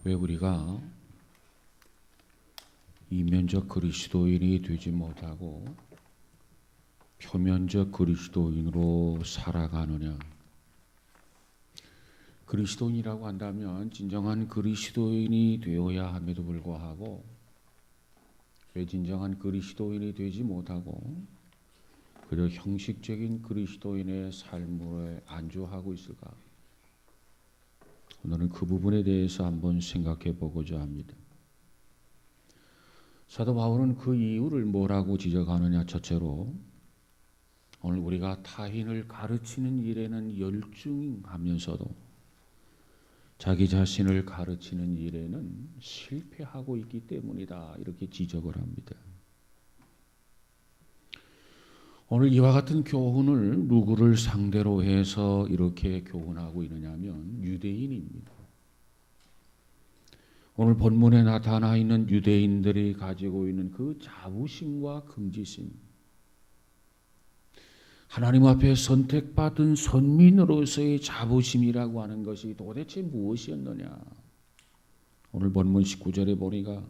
왜 우리가 이면적 그리스도인이 되지 못하고 표면적 그리스도인으로 살아가느냐? 그리스도인이라고 한다면 진정한 그리스도인이 되어야 함에도 불구하고 왜 진정한 그리스도인이 되지 못하고 그저 형식적인 그리스도인의 삶을 안주하고 있을까? 오늘은 그 부분에 대해서 한번 생각해 보고자 합니다. 사도 바울은 그 이유를 뭐라고 지적하느냐? 첫째로 오늘 우리가 타인을 가르치는 일에는 열중하면서도 자기 자신을 가르치는 일에는 실패하고 있기 때문이다, 이렇게 지적을 합니다. 오늘 이와 같은 교훈을 누구를 상대로 해서 이렇게 교훈하고 있느냐면 유대인입니다. 오늘 본문에 나타나 있는 유대인들이 가지고 있는 그 자부심과 긍지심, 하나님 앞에 선택받은 선민으로서의 자부심이라고 하는 것이 도대체 무엇이었느냐? 오늘 본문 19절에 보니까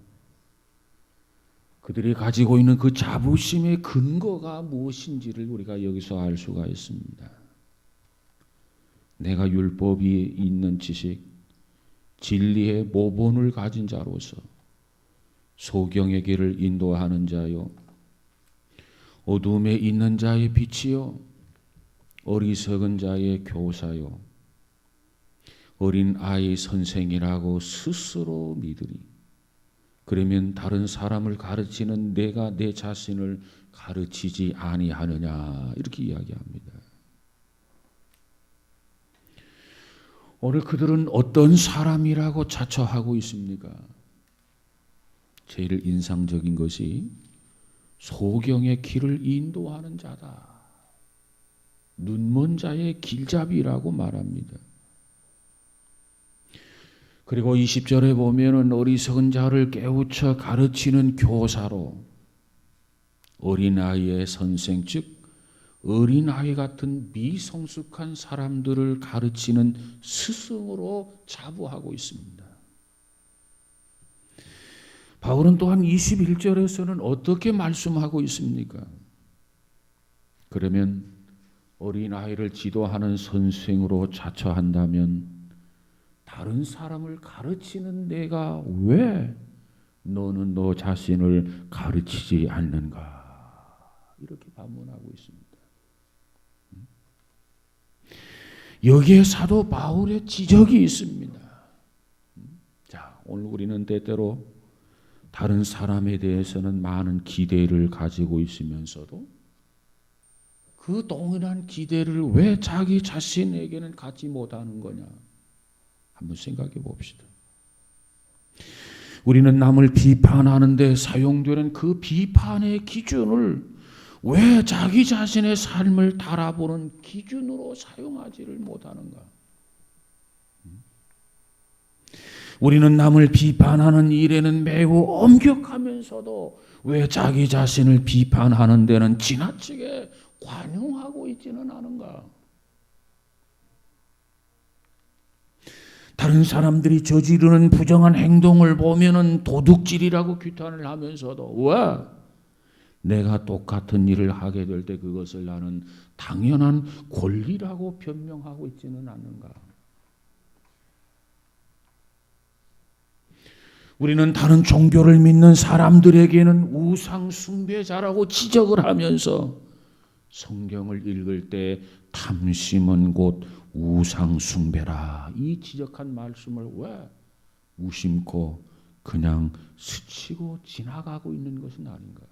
그들이 가지고 있는 그 자부심의 근거가 무엇인지를 우리가 여기서 알 수가 있습니다. 내가 율법이 있는 지식, 진리의 모본을 가진 자로서 소경의 길을 인도하는 자요, 어둠에 있는 자의 빛이요, 어리석은 자의 교사요, 어린 아이 선생이라고 스스로 믿으니 그러면 다른 사람을 가르치는 내가 내 자신을 가르치지 아니하느냐, 이렇게 이야기합니다. 오늘 그들은 어떤 사람이라고 자처하고 있습니까? 제일 인상적인 것이 소경의 길을 인도하는 자다. 눈먼 자의 길잡이라고 말합니다. 그리고 20절에 보면은 어리석은 자를 깨우쳐 가르치는 교사로, 어린아이의 선생, 즉 어린아이 같은 미성숙한 사람들을 가르치는 스승으로 자부하고 있습니다. 바울은 또한 21절에서는 어떻게 말씀하고 있습니까? 그러면 어린아이를 지도하는 선생으로 자처한다면 다른 사람을 가르치는 내가 왜 너는 너 자신을 가르치지 않는가? 이렇게 반문하고 있습니다. 여기에 사도 바울의 지적이 있습니다. 자, 오늘 우리는 때때로 다른 사람에 대해서는 많은 기대를 가지고 있으면서도 그 동일한 기대를 왜 자기 자신에게는 갖지 못하는 거냐? 한번 생각해 봅시다. 우리는 남을 비판하는 데 사용되는 그 비판의 기준을 왜 자기 자신의 삶을 달아보는 기준으로 사용하지를 못하는가? 우리는 남을 비판하는 일에는 매우 엄격하면서도 왜 자기 자신을 비판하는 데는 지나치게 관용하고 있지는 않은가? 다른 사람들이 저지르는 부정한 행동을 보면은 도둑질이라고 규탄을 하면서도 왜 내가 똑같은 일을 하게 될 때 그것을 나는 당연한 권리라고 변명하고 있지는 않는가? 우리는 다른 종교를 믿는 사람들에게는 우상 숭배자라고 지적을 하면서 성경을 읽을 때 탐심은 곧 우상 숭배라, 이 지적한 말씀을 왜 무심코 그냥 스치고 지나가고 있는 것은 아닌가?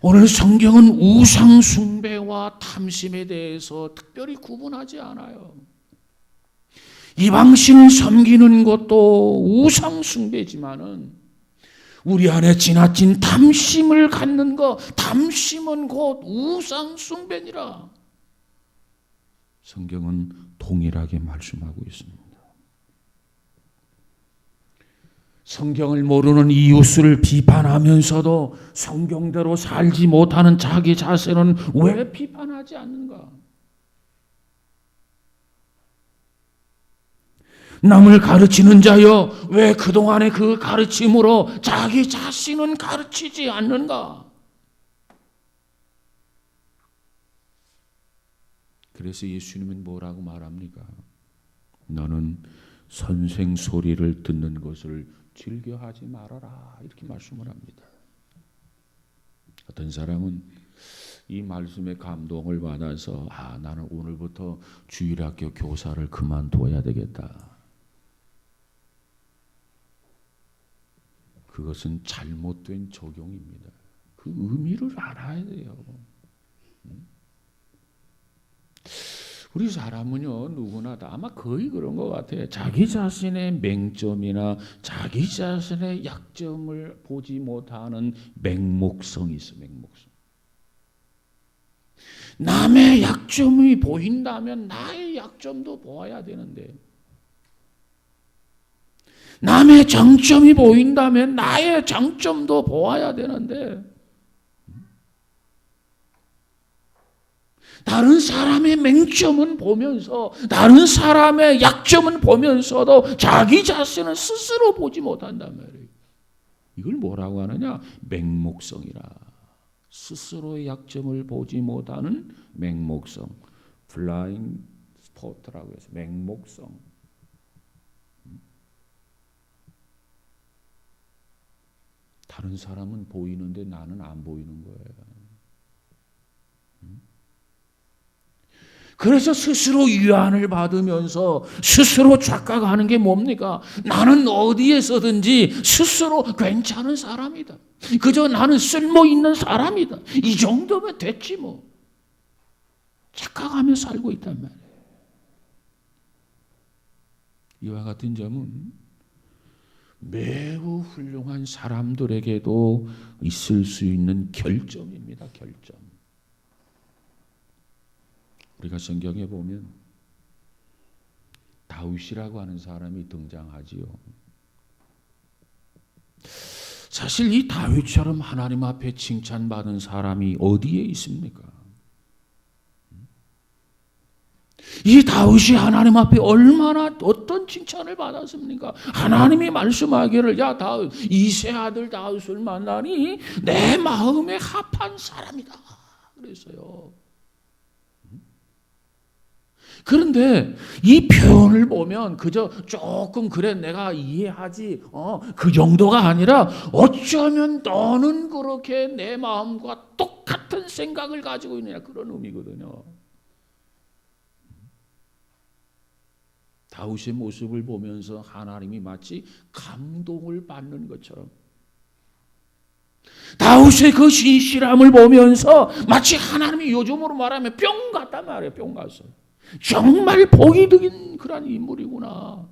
오늘 성경은 우상 숭배와 탐심에 대해서 특별히 구분하지 않아요. 이방신을 섬기는 것도 우상 숭배지만은 우리 안에 지나친 탐심을 갖는 것, 탐심은 곧 우상 숭배니라. 성경은 동일하게 말씀하고 있습니다. 성경을 모르는 이웃을 비판하면서도 성경대로 살지 못하는 자기 자신은 왜 비판하지 않는가? 남을 가르치는 자여, 왜 그동안의 그 가르침으로 자기 자신은 가르치지 않는가? 그래서 예수님은 뭐라고 말합니까? 너는 선생 소리를 듣는 것을 즐겨하지 말아라, 이렇게 말씀을 합니다. 어떤 사람은 이 말씀에 감동을 받아서 나는 오늘부터 주일학교 교사를 그만둬야 되겠다. 그것은 잘못된 적용입니다. 그 의미를 알아야 돼요. 우리 사람은요, 누구나 다 아마 거의 그런 것 같아요. 자기 자신의 맹점이나 자기 자신의 약점을 보지 못하는 맹목성이 있어, 맹목성. 남의 약점이 보인다면 나의 약점도 보아야 되는데, 남의 장점이 보인다면 나의 장점도 보아야 되는데, 다른 사람의 맹점은 보면서, 다른 사람의 약점은 보면서도 자기 자신은 스스로 보지 못한단 말이에요. 이걸 뭐라고 하느냐? 맹목성이라. 스스로의 약점을 보지 못하는 맹목성. 블라인드 스포트라고 해서 맹목성. 다른 사람은 보이는데 나는 안 보이는 거예요. 그래서 스스로 위안을 받으면서 스스로 착각하는 게 뭡니까? 나는 어디에서든지 스스로 괜찮은 사람이다. 그저 나는 쓸모있는 사람이다. 이 정도면 됐지 뭐. 착각하며 살고 있단 말이에요. 이와 같은 점은 매우 훌륭한 사람들에게도 있을 수 있는 결점입니다. 결점. 우리가 성경에 보면 다윗이라고 하는 사람이 등장하지요. 사실 이 다윗처럼 하나님 앞에 칭찬받은 사람이 어디에 있습니까? 이 다윗이 하나님 앞에 얼마나 어떤 칭찬을 받았습니까? 하나님이 말씀하기를 야 다윗, 이세 아들 다윗을 만나니 내 마음에 합한 사람이다. 그랬어요. 그런데 이 표현을 보면 그저 조금 그래 내가 이해하지 그 정도가 아니라 어쩌면 너는 그렇게 내 마음과 똑같은 생각을 가지고 있느냐 그런 의미거든요. 다윗의 모습을 보면서 하나님이 마치 감동을 받는 것처럼 다윗의 그 신실함을 보면서 마치 하나님이 요즘으로 말하면 뿅 갔단 말이에요. 뿅 갔어요. 정말 복이 든 그런 인물이구나.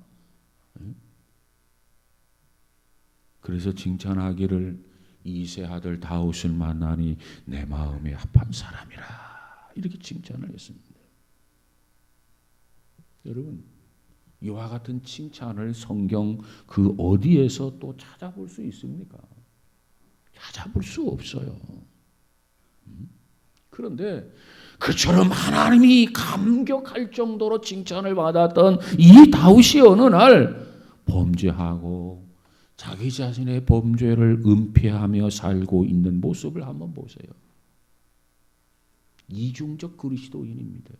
그래서 칭찬하기를 이세 아들 다윗을 만나니 내 마음에 합한 사람이라 이렇게 칭찬을 했습니다. 여러분 이와 같은 칭찬을 성경 그 어디에서 또 찾아볼 수 있습니까? 찾아볼 수 없어요. 그런데 그처럼 하나님이 감격할 정도로 칭찬을 받았던 이 다윗이 어느 날 범죄하고 자기 자신의 범죄를 은폐하며 살고 있는 모습을 한번 보세요. 이중적 그리스도인입니다.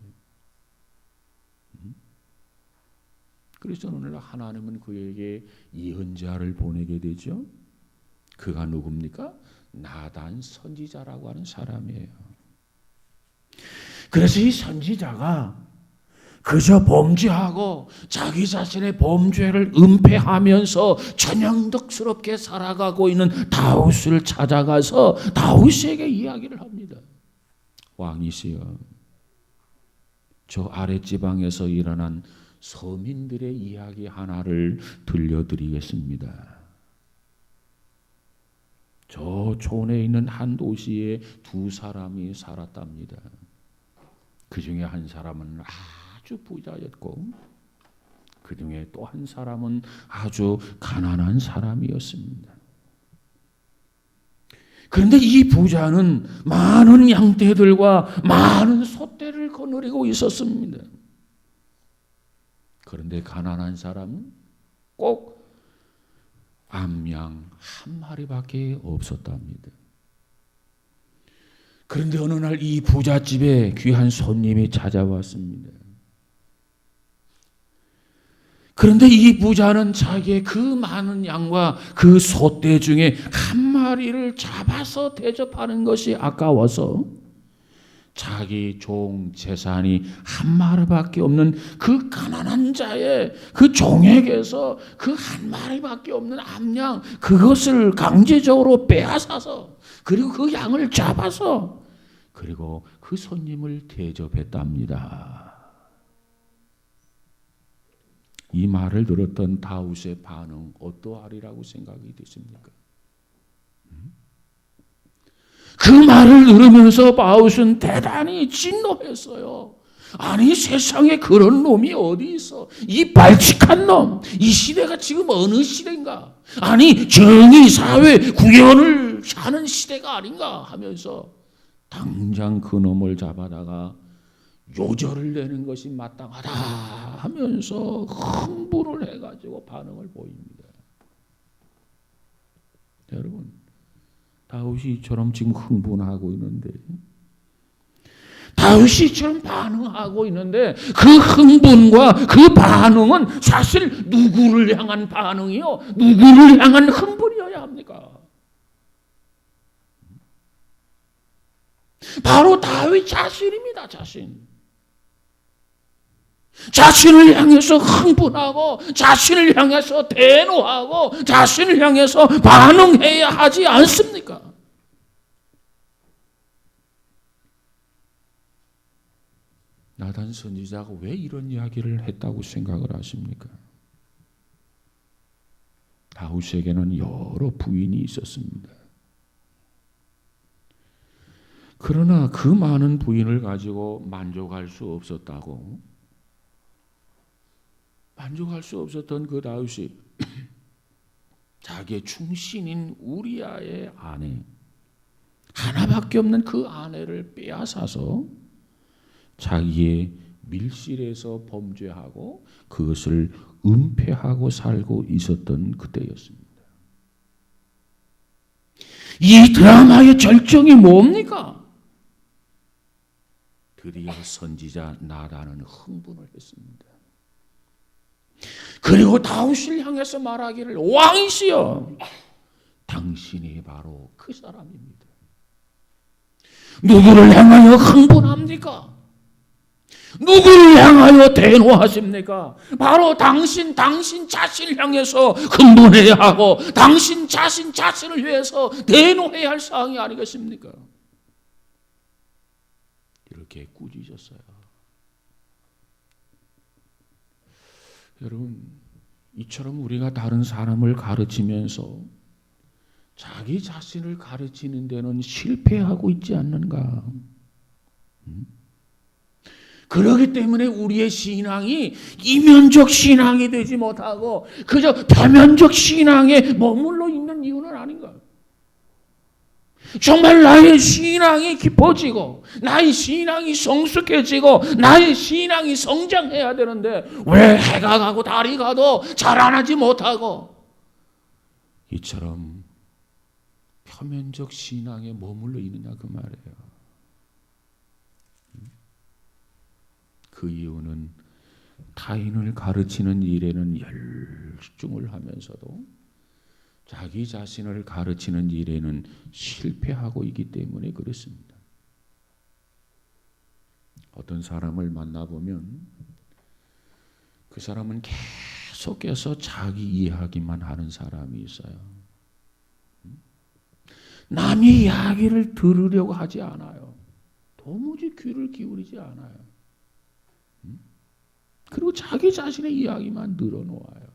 그래서 오늘 하나님은 그에게 예언자를 보내게 되죠. 그가 누굽니까? 나단 선지자라고 하는 사람이에요. 그래서 이 선지자가 그저 범죄하고 자기 자신의 범죄를 은폐하면서 전형덕스럽게 살아가고 있는 다윗을 찾아가서 다윗에게 이야기를 합니다. 왕이시여, 저 아랫지방에서 일어난 서민들의 이야기 하나를 들려드리겠습니다. 저 촌에 있는 한 도시에 두 사람이 살았답니다. 그 중에 한 사람은 아주 부자였고 그 중에 또 한 사람은 아주 가난한 사람이었습니다. 그런데 이 부자는 많은 양떼들과 많은 소떼를 거느리고 있었습니다. 그런데 가난한 사람은 꼭 암양 한 마리밖에 없었답니다. 그런데 어느 날 이 부잣집에 귀한 손님이 찾아왔습니다. 그런데 이 부자는 자기의 그 많은 양과 그 소떼 중에 한 마리를 잡아서 대접하는 것이 아까워서 자기 종 재산이 한 마리밖에 없는 그 가난한 자의 그 종에게서 그 한 마리밖에 없는 암양 그것을 강제적으로 빼앗아서 그리고 그 양을 잡아서 그리고 그 손님을 대접했답니다. 이 말을 들었던 다윗의 반응 어떠하리라고 생각이 되십니까? 그 말을 들으면서 다윗은 대단히 진노했어요. 아니 세상에 그런 놈이 어디 있어? 이 발칙한 놈, 이 시대가 지금 어느 시대인가? 아니 정의 사회 구현을 하는 시대가 아닌가 하면서 당장 그 놈을 잡아다가 요절을 내는 것이 마땅하다 하면서 흥분을 해가지고 반응을 보입니다. 여러분, 다윗이 이처럼 지금 흥분하고 있는데, 다윗이 이처럼 반응하고 있는데 그 흥분과 그 반응은 사실 누구를 향한 반응이요? 누구를 향한 흥분이어야 합니까? 바로 다윗 자신입니다. 자신을 향해서 흥분하고 자신을 향해서 대노하고 자신을 향해서 반응해야 하지 않습니까? 나단 선지자가 왜 이런 이야기를 했다고 생각을 하십니까? 다윗에게는 여러 부인이 있었습니다. 그러나 그 많은 부인을 가지고 만족할 수 없었던 그 다윗이 자기의 충신인 우리아의 아내, 하나밖에 없는 그 아내를 빼앗아서 자기의 밀실에서 범죄하고 그것을 은폐하고 살고 있었던 그때였습니다. 이 드라마의 절정이 뭡니까? 드디어 선지자 나단은 흥분을 했습니다. 그리고 다윗을 향해서 말하기를 왕이시여 당신이 바로 그 사람입니다. 누구를 향하여 흥분합니까? 누구를 향하여 대노하십니까? 바로 당신 자신을 향해서 흥분해야 하고 당신 자신을 위해서 대노해야 할 사항이 아니겠습니까? 이렇게 꾸짖었어요. 여러분, 이처럼 우리가 다른 사람을 가르치면서 자기 자신을 가르치는 데는 실패하고 있지 않는가? 그렇기 때문에 우리의 신앙이 이면적 신앙이 되지 못하고 그저 표면적 신앙에 머물러 있는 이유는 아닌가? 정말 나의 신앙이 깊어지고 나의 신앙이 성숙해지고 나의 신앙이 성장해야 되는데 왜 해가 가고 달이 가도 자라나지 못하고 이처럼 표면적 신앙에 머물러 있느냐 그 말이에요. 그 이유는 타인을 가르치는 일에는 열중을 하면서도 자기 자신을 가르치는 일에는 실패하고 있기 때문에 그렇습니다. 어떤 사람을 만나보면 그 사람은 계속해서 자기 이야기만 하는 사람이 있어요. 남의 이야기를 들으려고 하지 않아요. 도무지 귀를 기울이지 않아요. 그리고 자기 자신의 이야기만 늘어놓아요.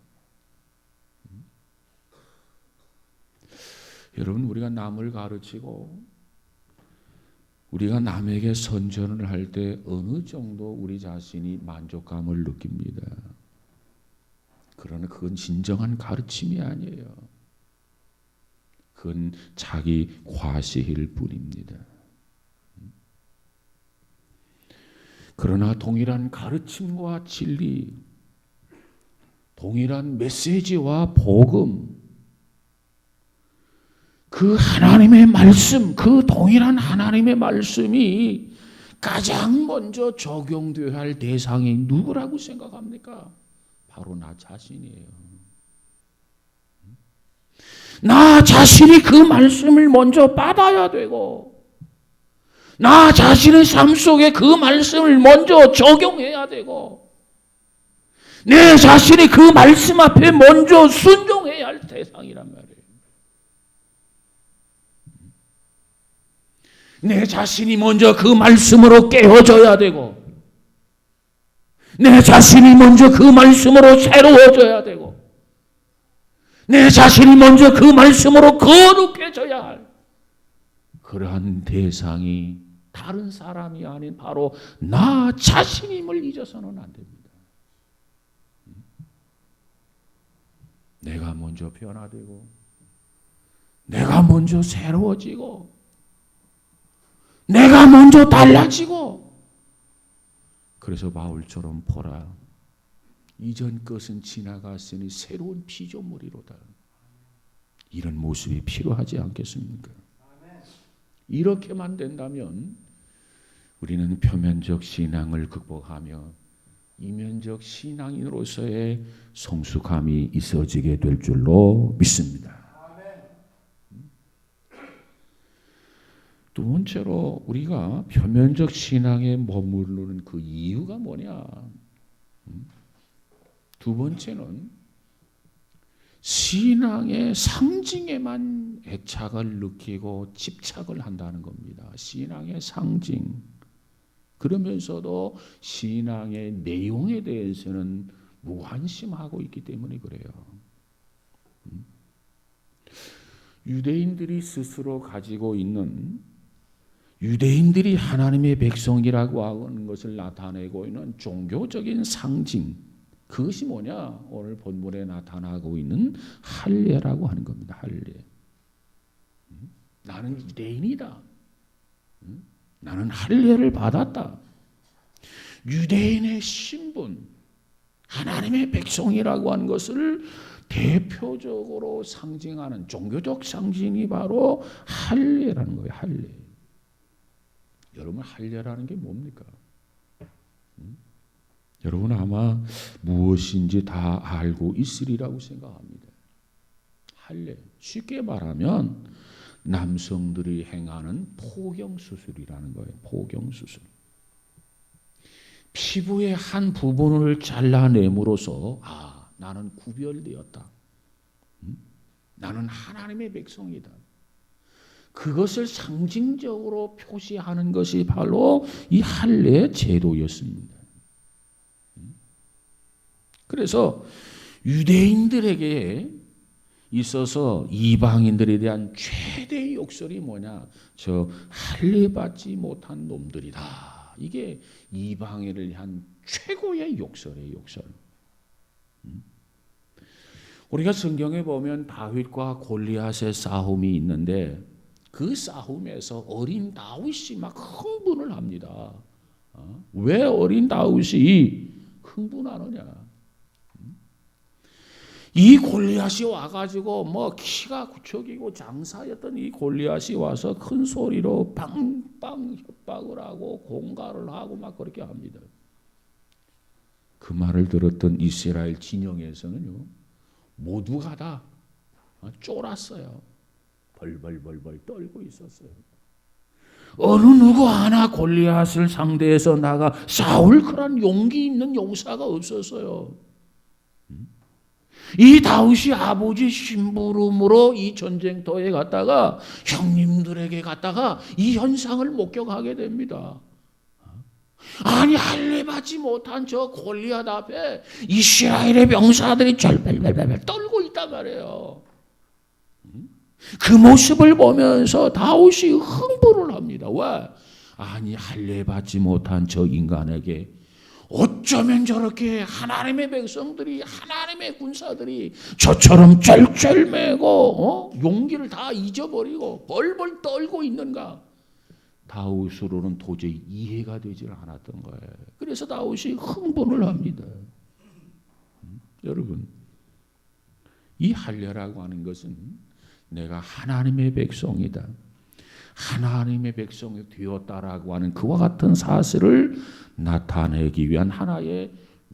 여러분, 우리가 남을 가르치고 우리가 남에게 선전을 할 때 어느 정도 우리 자신이 만족감을 느낍니다. 그러나 그건 진정한 가르침이 아니에요. 그건 자기 과시일 뿐입니다. 그러나 동일한 가르침과 진리, 동일한 메시지와 복음, 그 하나님의 말씀, 그 동일한 하나님의 말씀이 가장 먼저 적용되어야 할 대상이 누구라고 생각합니까? 바로 나 자신이에요. 나 자신이 그 말씀을 먼저 받아야 되고, 나 자신의 삶 속에 그 말씀을 먼저 적용해야 되고, 내 자신이 그 말씀 앞에 먼저 순종해야 할 대상이란 말이에요. 내 자신이 먼저 그 말씀으로 깨어져야 되고, 내 자신이 먼저 그 말씀으로 새로워져야 되고, 내 자신이 먼저 그 말씀으로 거룩해져야 할 그러한 대상이 다른 사람이 아닌 바로 나 자신임을 잊어서는 안 됩니다. 내가 먼저 변화되고, 내가 먼저 새로워지고, 내가 먼저 달라지고. 그래서 바울처럼 보라, 이전 것은 지나갔으니 새로운 피조물이로다. 이런 모습이 필요하지 않겠습니까? 이렇게만 된다면 우리는 표면적 신앙을 극복하며 이면적 신앙인으로서의 성숙함이 있어지게 될 줄로 믿습니다. 두 번째로 우리가 표면적 신앙에 머무르는 그 이유가 뭐냐? 두 번째는 신앙의 상징에만 애착을 느끼고 집착을 한다는 겁니다. 신앙의 상징. 그러면서도 신앙의 내용에 대해서는 무관심하고 있기 때문에 그래요. 유대인들이 스스로 가지고 있는, 유대인들이 하나님의 백성이라고 하는 것을 나타내고 있는 종교적인 상징, 그것이 뭐냐? 오늘 본문에 나타나고 있는 할례라고 하는 겁니다. 할례. 나는 유대인이다. 나는 할례를 받았다. 유대인의 신분, 하나님의 백성이라고 하는 것을 대표적으로 상징하는 종교적 상징이 바로 할례라는 거예요. 할례. 여러분, 할례라는 게 뭡니까? 여러분 아마 무엇인지 다 알고 있으리라고 생각합니다. 할례, 쉽게 말하면 남성들이 행하는 포경수술이라는 거예요. 포경수술. 피부의 한 부분을 잘라냄으로써 나는 구별되었다. 나는 하나님의 백성이다. 그것을 상징적으로 표시하는 것이 바로 이 할례 제도였습니다. 그래서 유대인들에게 있어서 이방인들에 대한 최대의 욕설이 뭐냐? 저 할례 받지 못한 놈들이다. 이게 이방인을 향한 최고의 욕설이에요. 욕설. 우리가 성경에 보면 다윗과 골리앗의 싸움이 있는데 그 싸움에서 어린 다윗이 막 흥분을 합니다. 왜 어린 다윗이 흥분하느냐? 이 골리앗이 와가지고 뭐 키가 구척이고 장사였던 이 골리앗이 와서 큰 소리로 빵빵 협박을 하고 공갈을 하고 막 그렇게 합니다. 그 말을 들었던 이스라엘 진영에서는요, 모두가 다 쫄았어요. 벌벌벌벌 떨고 있었어요. 어느 누구 하나 골리앗을 상대해서 나가 싸울 그런 용기 있는 용사가 없었어요. 이 다윗이 아버지 심부름으로 이 전쟁터에 갔다가 형님들에게 갔다가 이 현상을 목격하게 됩니다. 아니 할례 받지 못한 저 골리앗 앞에 이스라엘의 병사들이 절발발발 떨고 있단 말이에요. 그 모습을 보면서 다윗이 흥분을 합니다. 왜? 아니 할례 받지 못한 저 인간에게 어쩌면 저렇게 하나님의 백성들이, 하나님의 군사들이 저처럼 쩔쩔매고 용기를 다 잊어버리고 벌벌 떨고 있는가? 다윗으로는 도저히 이해가 되질 않았던 거예요. 그래서 다윗이 흥분을 합니다. 여러분, 이 할례라고 하는 것은 내가 하나님의 백성이다, 하나님의 백성이 되었다라고 하는 그와 같은 사실을 나타내기 위한 하나의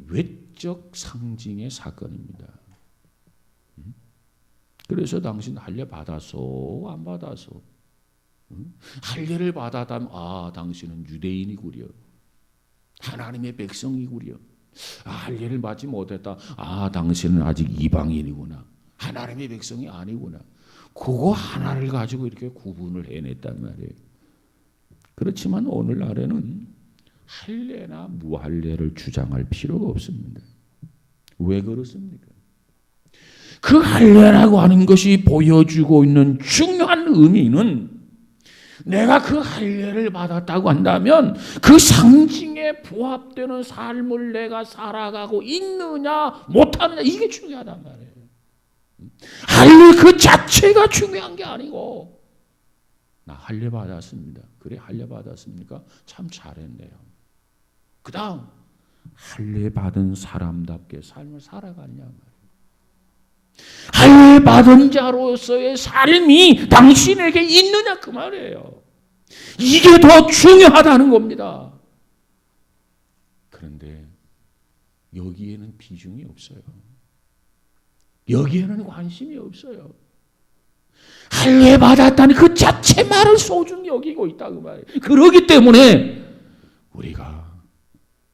외적 상징의 사건입니다. 그래서 당신 할례 받았어? 안 받았어? 할례를 받았다면 당신은 유대인이구려, 하나님의 백성이구려. 할례를 받지 못했다, 당신은 아직 이방인이구나, 하나님의 백성이 아니구나. 그거 하나를 가지고 이렇게 구분을 해냈단 말이에요. 그렇지만 오늘날에는 할례나 무할례를 주장할 필요가 없습니다. 왜 그렇습니까? 그 할례라고 하는 것이 보여주고 있는 중요한 의미는, 내가 그 할례를 받았다고 한다면 그 상징에 부합되는 삶을 내가 살아가고 있느냐 못하느냐, 이게 중요하단 말이에요. 할례 그 자체가 중요한 게 아니고, 나 할례 받았습니다. 그래, 할례 받았습니까? 참 잘했네요. 그 다음 할례 받은 사람답게 삶을 살아가냐 말이에요. 할례 받은 자로서의 삶이 당신에게 있느냐 그 말이에요. 이게 더 중요하다는 겁니다. 그런데 여기에는 비중이 없어요. 여기에는 관심이 없어요. 할례 받았다는 그 자체만을 소중히 여기고 있다 그 말이에요. 그러기 때문에 우리가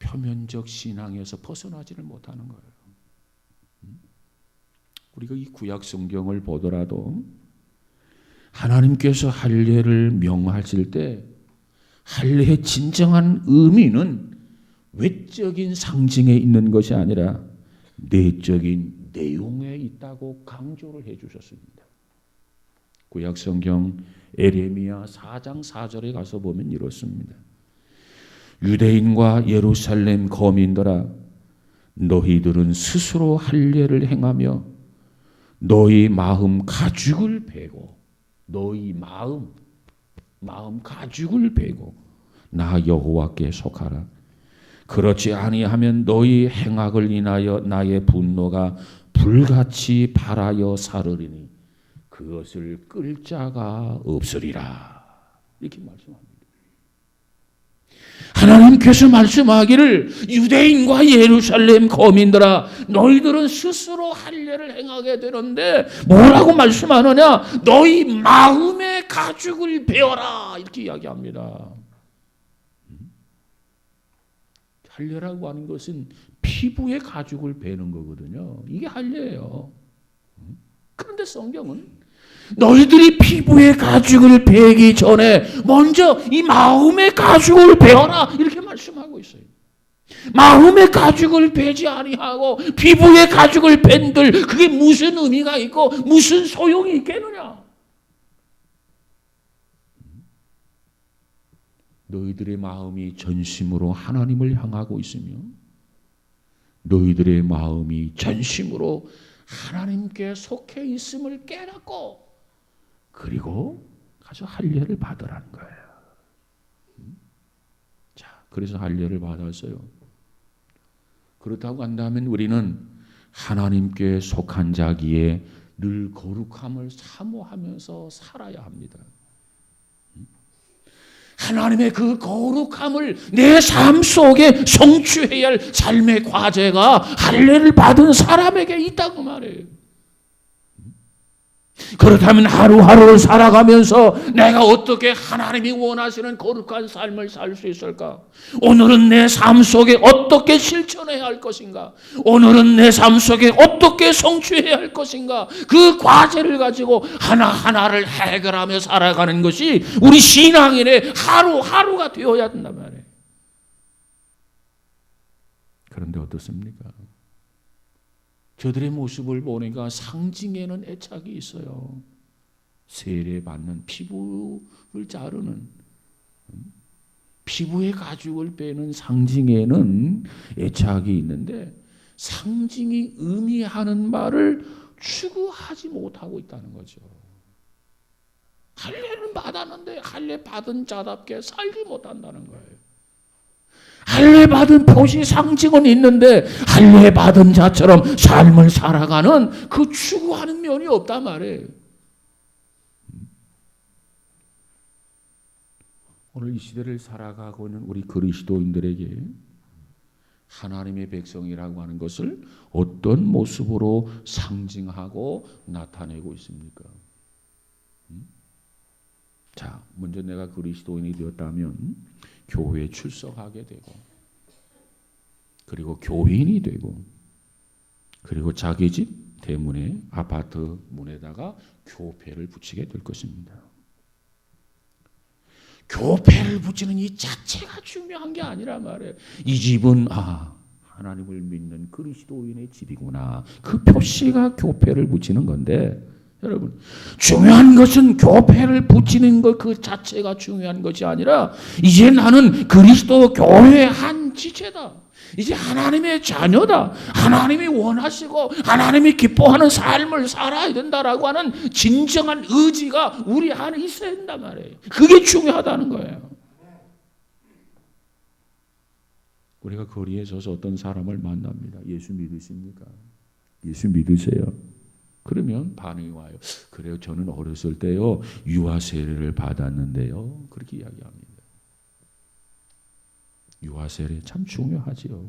표면적 신앙에서 벗어나지를 못하는 거예요. 우리가 이 구약 성경을 보더라도 하나님께서 할례를 명하실 때 할례의 진정한 의미는 외적인 상징에 있는 것이 아니라 내적인 내용에 있다고 강조를 해 주셨습니다. 구약 성경 에레미야 4장 4절에 가서 보면 이렇습니다. 유대인과 예루살렘 거민들아, 너희들은 스스로 할례를 행하며 너희 마음 가죽을 베고, 너희 마음 가죽을 베고 나 여호와께 속하라. 그렇지 아니하면 너희 행악을 인하여 나의 분노가 불같이 발하여 사르리니 그것을 끌 자가 없으리라. 이렇게 말씀합니다. 하나님께서 말씀하기를, 유대인과 예루살렘 거민들아, 너희들은 스스로 할례를 행하게 되는데 뭐라고 말씀하느냐? 너희 마음의 가죽을 베어라, 이렇게 이야기합니다. 할례라고 하는 것은 피부의 가죽을 베는 거거든요. 이게 할례예요. 그런데 성경은 너희들이 피부의 가죽을 베기 전에 먼저 이 마음의 가죽을 베어라, 이렇게 말씀하고 있어요. 마음의 가죽을 베지 아니하고 피부의 가죽을 벤들, 그게 무슨 의미가 있고 무슨 소용이 있겠느냐? 너희들의 마음이 전심으로 하나님을 향하고 있으며 너희들의 마음이 전심으로 하나님께 속해 있음을 깨닫고 그리고 가서 할례를 받으라는 거예요. 자, 그래서 할례를 받았어요. 그렇다고 한다면 우리는 하나님께 속한 자기에 늘 거룩함을 사모하면서 살아야 합니다. 하나님의 그 거룩함을 내 삶 속에 성취해야 할 삶의 과제가 할례를 받은 사람에게 있다고 말해요. 그렇다면 하루하루를 살아가면서 내가 어떻게 하나님이 원하시는 거룩한 삶을 살 수 있을까? 오늘은 내 삶 속에 어떻게 실천해야 할 것인가? 오늘은 내 삶 속에 어떻게 성취해야 할 것인가? 그 과제를 가지고 하나하나를 해결하며 살아가는 것이 우리 신앙인의 하루하루가 되어야 된단 말이에요. 그런데 어떻습니까? 저들의 모습을 보니까 상징에는 애착이 있어요. 세례받는, 피부를 자르는, 피부의 가죽을 빼는 상징에는 애착이 있는데 상징이 의미하는 말을 추구하지 못하고 있다는 거죠. 할례를 받았는데 할례 받은 자답게 살지 못한다는 거예요. 할례 받은 표시 상징은 있는데 할례 받은 자처럼 삶을 살아가는 그 추구하는 면이 없단 말이에요. 오늘 이 시대를 살아가고 있는 우리 그리스도인들에게 하나님의 백성이라고 하는 것을 어떤 모습으로 상징하고 나타내고 있습니까? 자, 먼저 내가 그리스도인이 되었다면 교회에 출석하게 되고, 그리고 교인이 되고, 그리고 자기 집 대문에, 아파트 문에다가 교패를 붙이게 될 것입니다. 교패를 붙이는 이 자체가 중요한 게 아니라 말이에요. 이 집은 하나님을 믿는 그리스도인의 집이구나. 그 표시가 교패를 붙이는 건데, 여러분, 중요한 것은 교패를 붙이는 것 그 자체가 중요한 것이 아니라 이제 나는 그리스도 교회의 한 지체다. 이제 하나님의 자녀다. 하나님이 원하시고 하나님이 기뻐하는 삶을 살아야 된다라고 하는 진정한 의지가 우리 안에 있어야 된단 말이에요. 그게 중요하다는 거예요. 우리가 거리에 서서 어떤 사람을 만납니다. 예수 믿으십니까? 예수 믿으세요? 그러면 반응이 와요. 그래요, 저는 어렸을 때요 유아 세례를 받았는데요. 그렇게 이야기합니다. 유아 세례 참 중요하지요.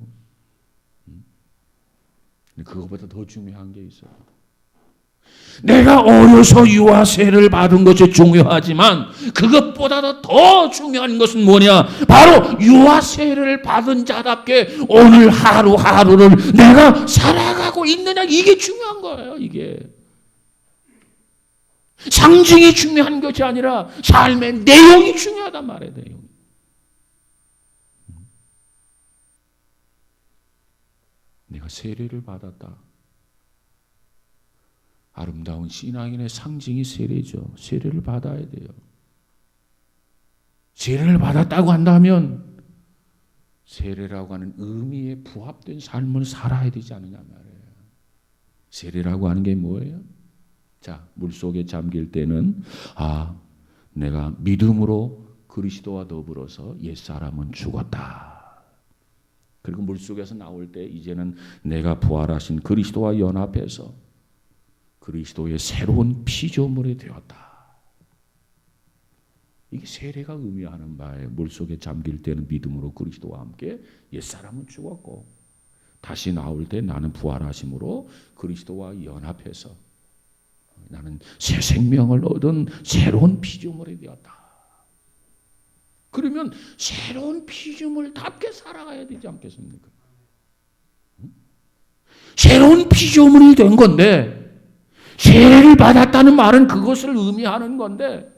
그것보다 더 중요한 게 있어요. 내가 어려서 유아 세례를 받은 것이 중요하지만 그것보다 더 중요한 것은 뭐냐? 바로 유아 세례를 받은 자답게 오늘 하루하루를 내가 살아가고 있느냐, 이게 중요한 거예요. 이게 상징이 중요한 것이 아니라 삶의 내용이 중요하단 말이에요. 내용. 내가 세례를 받았다. 아름다운 신앙인의 상징이 세례죠. 세례를 받아야 돼요. 세례를 받았다고 한다면 세례라고 하는 의미에 부합된 삶을 살아야 되지 않느냐 말이에요. 세례라고 하는 게 뭐예요? 자, 물속에 잠길 때는 내가 믿음으로 그리스도와 더불어서 옛사람은 죽었다. 그리고 물속에서 나올 때 이제는 내가 부활하신 그리스도와 연합해서 그리스도의 새로운 피조물이 되었다. 이게 세례가 의미하는 바예요. 물속에 잠길 때는 믿음으로 그리스도와 함께 옛사람은 죽었고 다시 나올 때 나는 부활하심으로 그리스도와 연합해서 나는 새 생명을 얻은 새로운 피조물이 되었다. 그러면 새로운 피조물답게 살아가야 되지 않겠습니까? 새로운 피조물이 된 건데 세례를 받았다는 말은 그것을 의미하는 건데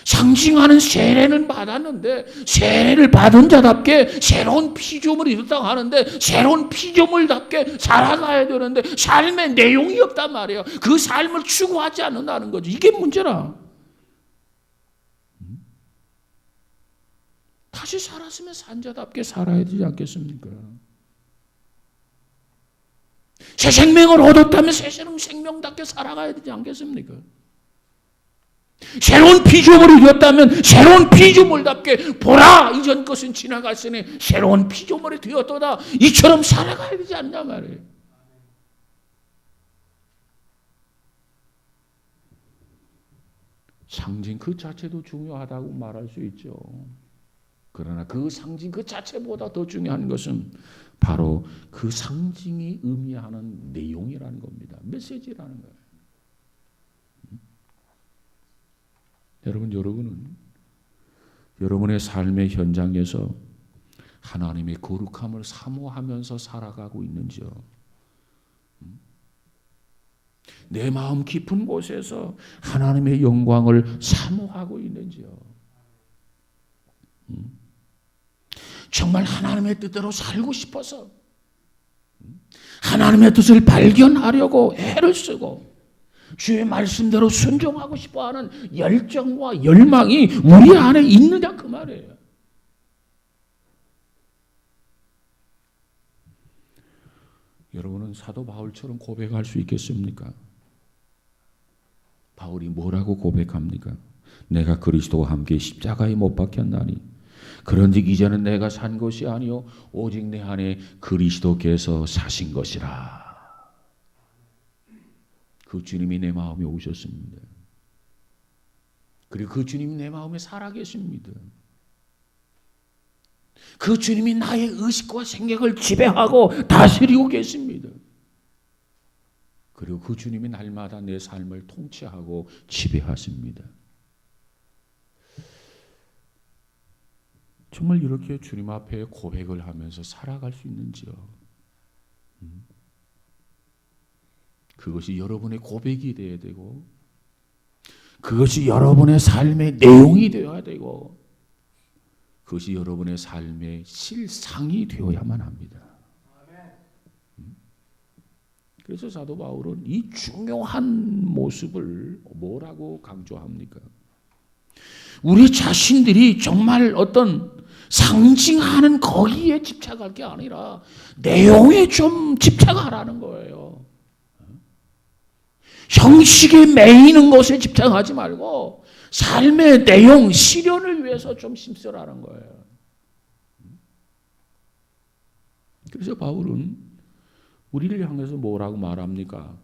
상징하는 세례는 받았는데 세례를 받은 자답게 새로운 피조물이 됐다고 하는데 새로운 피조물답게 살아가야 되는데 삶의 내용이 없단 말이에요. 그 삶을 추구하지 않는다는 거죠. 이게 문제라. 다시 살았으면 산자답게 살아야 되지 않겠습니까? 새 생명을 얻었다면 새 생명답게 살아가야 되지 않겠습니까? 새로운 피조물이 되었다면 새로운 피조물답게 보라 이전 것은 지나갔으니 새로운 피조물이 되었도다 이처럼 살아가야 되지 않냐 말이에요. 상징 그 자체도 중요하다고 말할 수 있죠. 그러나 그 상징 그 자체보다 더 중요한 것은 바로 그 상징이 의미하는 내용이라는 겁니다. 메시지라는 거예요. 여러분은 여러분의 삶의 현장에서 하나님의 거룩함을 사모하면서 살아가고 있는지요? 내 마음 깊은 곳에서 하나님의 영광을 사모하고 있는지요? 정말 하나님의 뜻대로 살고 싶어서 하나님의 뜻을 발견하려고 애를 쓰고 주의 말씀대로 순종하고 싶어하는 열정과 열망이 우리 안에 있느냐 그 말이에요. 여러분은 사도 바울처럼 고백할 수 있겠습니까? 바울이 뭐라고 고백합니까? 내가 그리스도와 함께 십자가에 못 박혔나니 그런즉 이제는 내가 산 것이 아니요 오직 내 안에 그리스도께서 사신 것이라. 그 주님이 내 마음에 오셨습니다. 그리고 그 주님이 내 마음에 살아계십니다. 그 주님이 나의 의식과 생각을 지배하고 다스리고 계십니다. 그리고 그 주님이 날마다 내 삶을 통치하고 지배하십니다. 정말 이렇게 주님 앞에 고백을 하면서 살아갈 수 있는지요? 그것이 여러분의 고백이 되어야 되고, 그것이 여러분의 삶의 내용이 되어야 되고, 그것이 여러분의 삶의 실상이 되어야만 합니다. 그래서 사도 바울은 이 중요한 모습을 뭐라고 강조합니까? 우리 자신들이 정말 어떤 상징하는 거기에 집착할 게 아니라 내용에 좀 집착하라는 거예요. 형식에 매이는 것에 집착하지 말고 삶의 내용, 실현을 위해서 좀 힘쓰라는 거예요. 그래서 바울은 우리를 향해서 뭐라고 말합니까?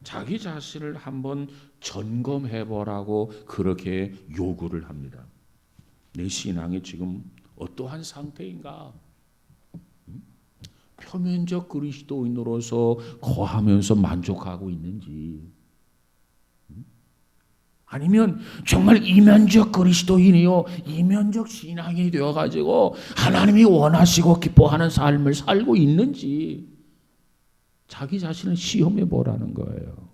자기 자신을 한번 점검해 보라고 그렇게 요구를 합니다. 내 신앙이 지금 어떠한 상태인가? 표면적 그리스도인으로서 거하면서 만족하고 있는지, 아니면 정말 이면적 그리스도인이요 이면적 신앙이 되어가지고 하나님이 원하시고 기뻐하는 삶을 살고 있는지 자기 자신을 시험해 보라는 거예요.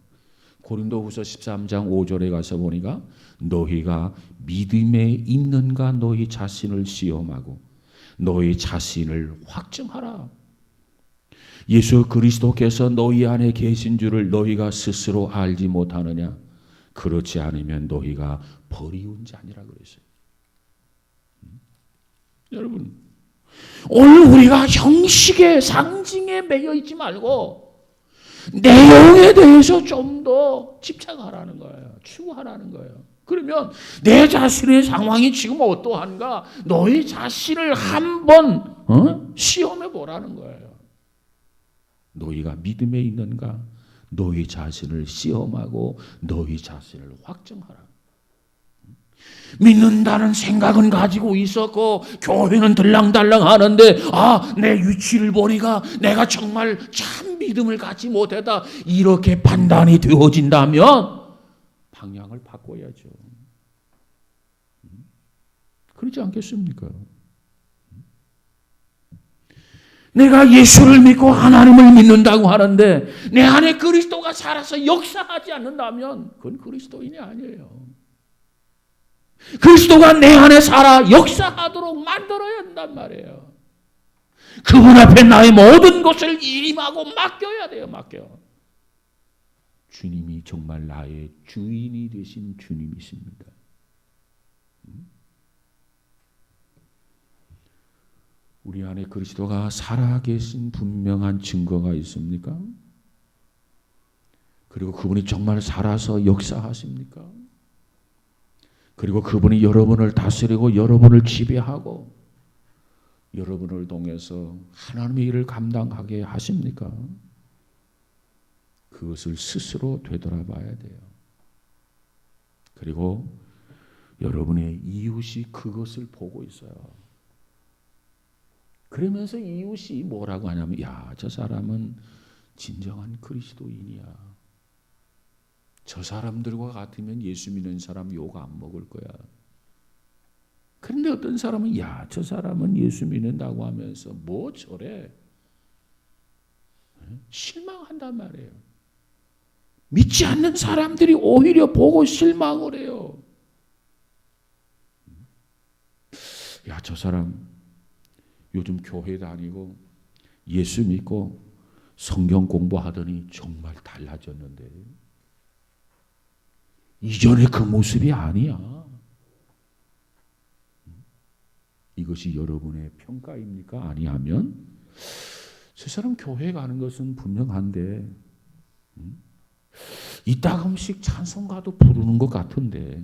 고린도후서 13장 5절에 가서 보니까 너희가 믿음에 있는가 너희 자신을 시험하고 너희 자신을 확증하라. 예수 그리스도께서 너희 안에 계신 줄을 너희가 스스로 알지 못하느냐? 그렇지 않으면 너희가 버리운 자니라 그랬어요. 여러분, 오늘 우리가 형식의 상징에 매여 있지 말고 내용에 대해서 좀 더 집착하라는 거예요. 추구하라는 거예요. 그러면 내 자신의 상황이 지금 어떠한가? 너희 자신을 한번 시험해 보라는 거예요. 너희가 믿음에 있는가? 너희 자신을 시험하고 너희 자신을 확정하라. 믿는다는 생각은 가지고 있었고 교회는 들랑달랑 하는데 내 위치를 보니까 내가 정말 참 믿음을 갖지 못했다. 이렇게 판단이 되어진다면 방향을 바꿔야죠. 그렇지 않겠습니까? 내가 예수를 믿고 하나님을 믿는다고 하는데 내 안에 그리스도가 살아서 역사하지 않는다면 그건 그리스도인이 아니에요. 그리스도가 내 안에 살아 역사하도록 만들어야 한단 말이에요. 그분 앞에 나의 모든 것을 임하고 맡겨야 돼요. 맡겨. 주님이 정말 나의 주인이 되신 주님이십니다. 우리 안에 그리스도가 살아계신 분명한 증거가 있습니까? 그리고 그분이 정말 살아서 역사하십니까? 그리고 그분이 여러분을 다스리고 여러분을 지배하고 여러분을 통해서 하나님의 일을 감당하게 하십니까? 그것을 스스로 되돌아봐야 돼요. 그리고 여러분의 이웃이 그것을 보고 있어요. 그러면서 이웃이 뭐라고 하냐면 저 사람은 진정한 그리스도인이야. 저 사람들과 같으면 예수 믿는 사람 욕 안 먹을 거야. 그런데 어떤 사람은 저 사람은 예수 믿는다고 하면서 뭐 저래? 실망한단 말이에요. 믿지 않는 사람들이 오히려 보고 실망을 해요. 저 사람 요즘 교회 다니고 예수 믿고 성경 공부하더니 정말 달라졌는데 이전의 그 모습이 아니야. 이것이 여러분의 평가입니까? 아니하면 저 사람 교회 가는 것은 분명한데 이따금씩 찬송가도 부르는 것 같은데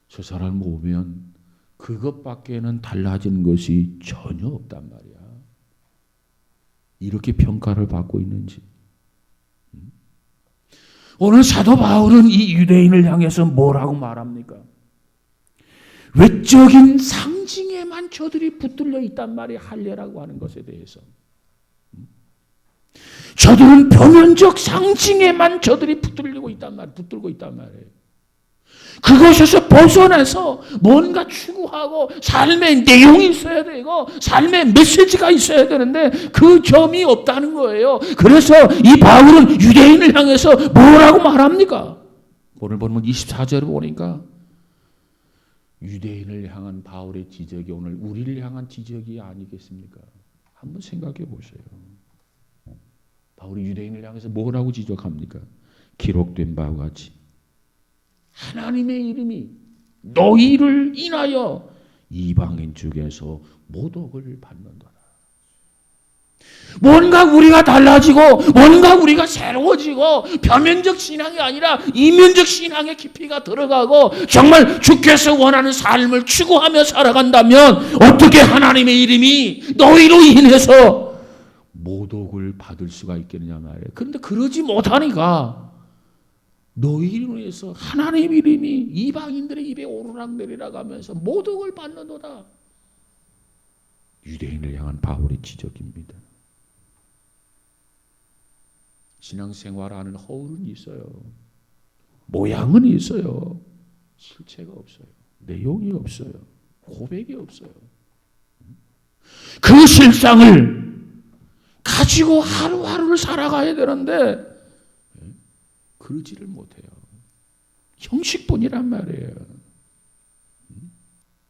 저 사람 오면 그것밖에는 달라진 것이 전혀 없단 말이야. 이렇게 평가를 받고 있는지. 오늘 사도 바울은 이 유대인을 향해서 뭐라고 말합니까? 외적인 상징에만 저들이 붙들려 있단 말이에요. 할례라고 하는 것에 대해서. 저들은 표면적 상징에만 저들이 붙들고 있단 말이에요. 그것에서 벗어나서 뭔가 추구하고 삶의 내용이 있어야 되고 삶의 메시지가 있어야 되는데 그 점이 없다는 거예요. 그래서 이 바울은 유대인을 향해서 뭐라고 말합니까? 오늘 보면 24절을 보니까 유대인을 향한 바울의 지적이 오늘 우리를 향한 지적이 아니겠습니까? 한번 생각해 보세요. 바울이 유대인을 향해서 뭐라고 지적합니까? 기록된 바와 같이 하나님의 이름이 너희를 인하여 이방인 중에서 모독을 받는도다. 뭔가 우리가 달라지고 뭔가 우리가 새로워지고 표면적 신앙이 아니라 이면적 신앙의 깊이가 들어가고 정말 주께서 원하는 삶을 추구하며 살아간다면 어떻게 하나님의 이름이 너희로 인해서 모독을 받을 수가 있겠느냐 말이에요. 그런데 그러지 못하니까 너희로 인해서 하나님의 이름이 이방인들의 입에 오르락내리락 하면서 모독을 받는도다. 유대인을 향한 바울의 지적입니다. 신앙생활하는 허울은 있어요. 모양은 있어요. 실체가 없어요. 내용이 없어요. 고백이 없어요. 그 실상을 가지고 하루하루를 살아가야 되는데 그러지를 못해요. 형식뿐이란 말이에요.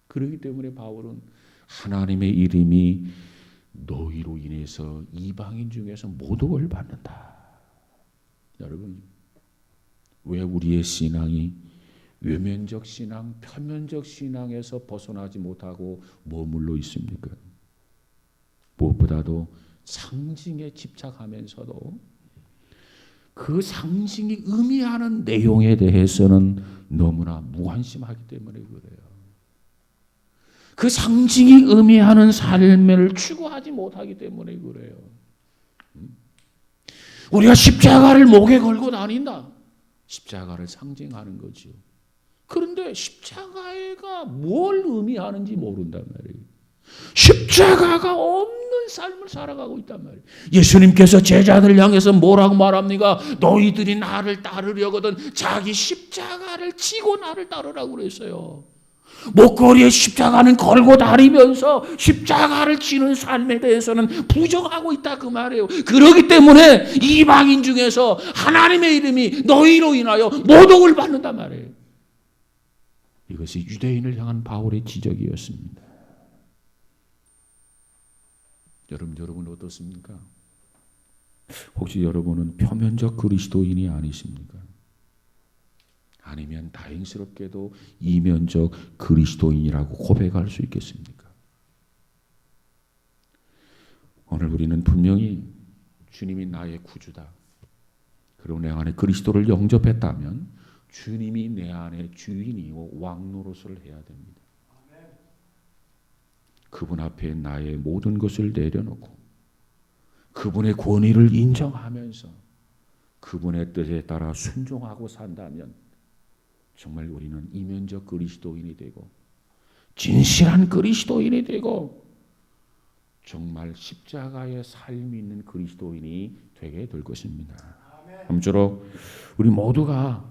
그렇기 때문에 바울은 하나님의 이름이 너희로 인해서 이방인 중에서 모독을 받는다. 여러분, 왜 우리의 신앙이 외면적 신앙, 표면적 신앙에서 벗어나지 못하고 머물러 있습니까? 무엇보다도 상징에 집착하면서도 그 상징이 의미하는 내용에 대해서는 너무나 무관심하기 때문에 그래요. 그 상징이 의미하는 삶을 추구하지 못하기 때문에 그래요. 우리가 십자가를 목에 걸고 다닌다. 십자가를 상징하는 거죠. 그런데 십자가가 뭘 의미하는지 모른단 말이에요. 십자가가 없는 삶을 살아가고 있단 말이에요. 예수님께서 제자들 향해서 뭐라고 말합니까? 너희들이 나를 따르려거든 자기 십자가를 지고 나를 따르라고 그랬어요. 목걸이에 십자가는 걸고 다니면서 십자가를 지는 삶에 대해서는 부정하고 있다 그 말이에요. 그렇기 때문에 이방인 중에서 하나님의 이름이 너희로 인하여 모독을 받는단 말이에요. 이것이 유대인을 향한 바울의 지적이었습니다. 여러분 어떻습니까? 혹시 여러분은 표면적 그리스도인이 아니십니까? 아니면 다행스럽게도 이면적 그리스도인이라고 고백할 수 있겠습니까? 오늘 우리는 분명히 주님이 나의 구주다. 그리고 내 안에 그리스도를 영접했다면 주님이 내 안에 주인이고 왕 노릇을 해야 됩니다. 그분 앞에 나의 모든 것을 내려놓고 그분의 권위를 인정하면서 그분의 뜻에 따라 순종하고 산다면 정말 우리는 이면적 그리스도인이 되고 진실한 그리스도인이 되고 정말 십자가의 삶이 있는 그리스도인이 되게 될 것입니다. 아무쪼록 우리 모두가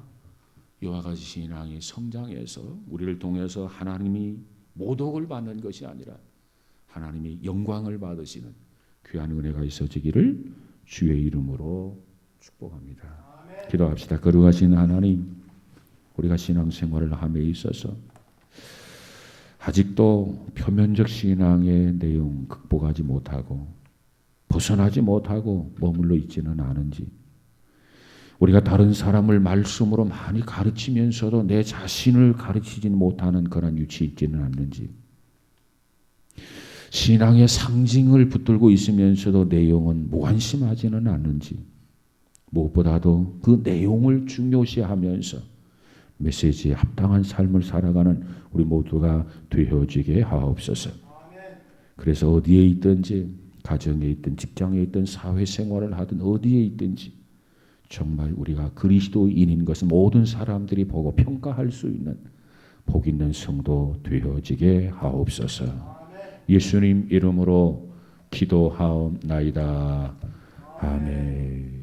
이와 같이 신앙이 성장해서 우리를 통해서 하나님이 모독을 받는 것이 아니라 하나님이 영광을 받으시는 귀한 은혜가 있어지기를 주의 이름으로 축복합니다. 기도합시다. 거룩하신 하나님, 우리가 신앙생활을 함에 있어서 아직도 표면적 신앙의 내용 극복하지 못하고 벗어나지 못하고 머물러 있지는 않은지, 우리가 다른 사람을 말씀으로 많이 가르치면서도 내 자신을 가르치지 못하는 그런 위치에 있지는 않는지, 신앙의 상징을 붙들고 있으면서도 내용은 무관심하지는 않는지, 무엇보다도 그 내용을 중요시하면서 메시지에 합당한 삶을 살아가는 우리 모두가 되어지게 하옵소서. 그래서 어디에 있든지, 가정에 있든 직장에 있든 사회생활을 하든 어디에 있든지 정말 우리가 그리스도인인 것을 모든 사람들이 보고 평가할 수 있는 복 있는 성도 되어지게 하옵소서. 예수님 이름으로 기도하옵나이다. 아멘.